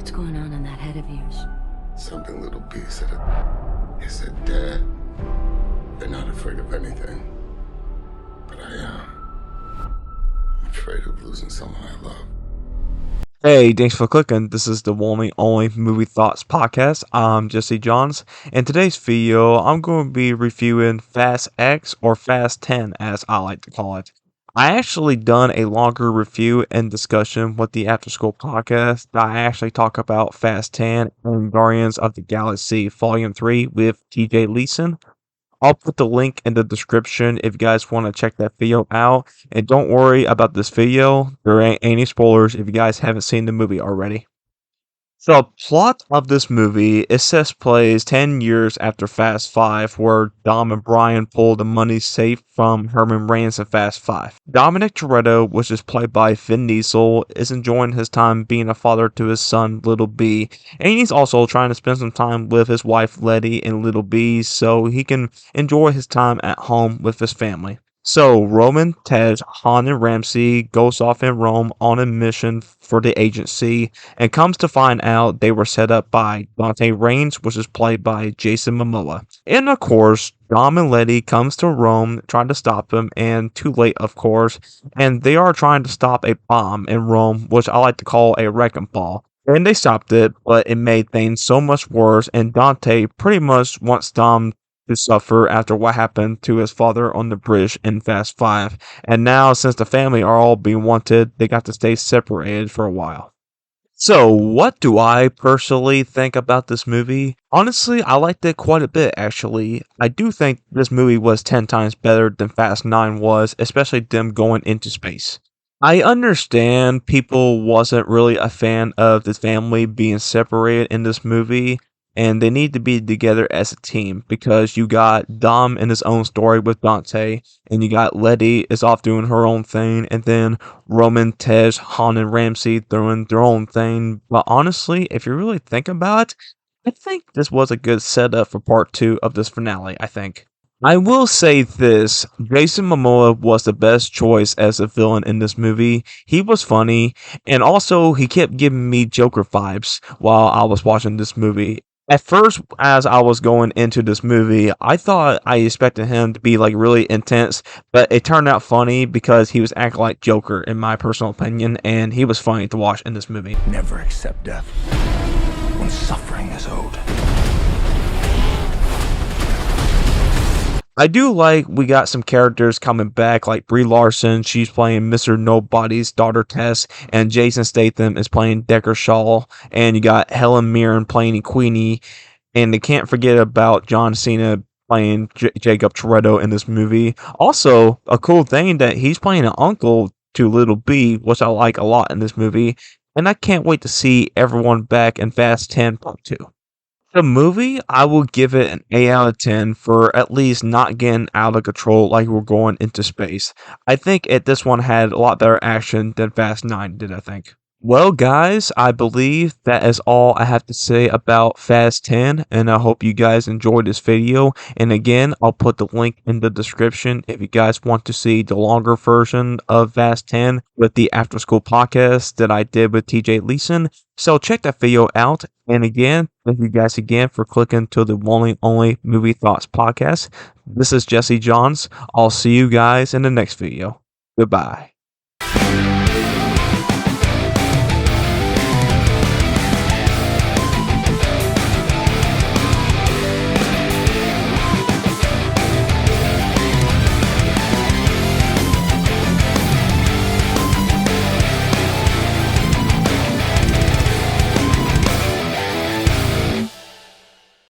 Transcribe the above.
What's going on in that head of yours? Something little B said it. He said, Dad, they're not afraid of anything. But I am. I'm afraid of losing someone I love. Hey, thanks for clicking. This is the one and only Movie Thoughts Podcast. I'm Jesse Johns. In today's video, I'm going to be reviewing Fast X, or Fast 10 as I like to call it. I actually done a longer review and discussion with the After School podcast that I actually talk about Fast 10 and Guardians of the Galaxy Volume 3 with TJ Leeson. I'll put the link in the description if you guys want to check that video out. And don't worry about this video, there ain't any spoilers if you guys haven't seen the movie already. The plot of this movie, it says, plays 10 years after Fast 5, where Dom and Brian pull the money safe from Herman Reigns in Fast 5. Dominic Toretto, which is played by Vin Diesel, is enjoying his time being a father to his son, Little B, and he's also trying to spend some time with his wife, Letty, and Little B, so he can enjoy his time at home with his family. So, Roman, Tej, Han, and Ramsey goes off in Rome on a mission for the agency and comes to find out they were set up by Dante Reigns, which is played by Jason Momoa. And of course, Dom and Letty comes to Rome trying to stop him, and too late, of course, and they are trying to stop a bomb in Rome, which I like to call a wrecking ball. And they stopped it, but it made things so much worse, and Dante pretty much wants Dom to suffer after what happened to his father on the bridge in Fast 5. And now, since the family are all being wanted, they got to stay separated for a while. So, what do I personally think about this movie? Honestly, I liked it quite a bit, actually. I do think this movie was 10 times better than Fast 9 was, especially them going into space. I understand people wasn't really a fan of the family being separated in this movie, and they need to be together as a team because you got Dom in his own story with Dante, and you got Letty is off doing her own thing, and then Roman, Tej, Han, and Ramsey doing their own thing. But honestly, if you really think about it, I think this was a good setup for part 2 of this finale, I think. I will say this, Jason Momoa was the best choice as a villain in this movie. He was funny, and also he kept giving me Joker vibes while I was watching this movie. At first, as I was going into this movie, I thought I expected him to be like really intense, but it turned out funny because he was acting like Joker, in my personal opinion, and he was funny to watch in this movie. Never accept death when suffering is owed. I do like we got some characters coming back, like Brie Larson, she's playing Mr. Nobody's daughter Tess, and Jason Statham is playing Decker Shaw, and you got Helen Mirren playing Queenie, and they can't forget about John Cena playing Jacob Toretto in this movie. Also, a cool thing that he's playing an uncle to Little B, which I like a lot in this movie, and I can't wait to see everyone back in Fast 10 Part 2. The movie, I will give it an 8 out of 10 for at least not getting out of control like we're going into space. I think this one had a lot better action than Fast 9 did, I think. Well, guys, I believe that is all I have to say about Fast 10, and I hope you guys enjoyed this video. And again, I'll put the link in the description if you guys want to see the longer version of Fast 10 with the After School podcast that I did with TJ Leeson. So check that video out. And again, thank you guys again for clicking to the one and only Movie Thoughts podcast. This is Jesse Johns. I'll see you guys in the next video. Goodbye.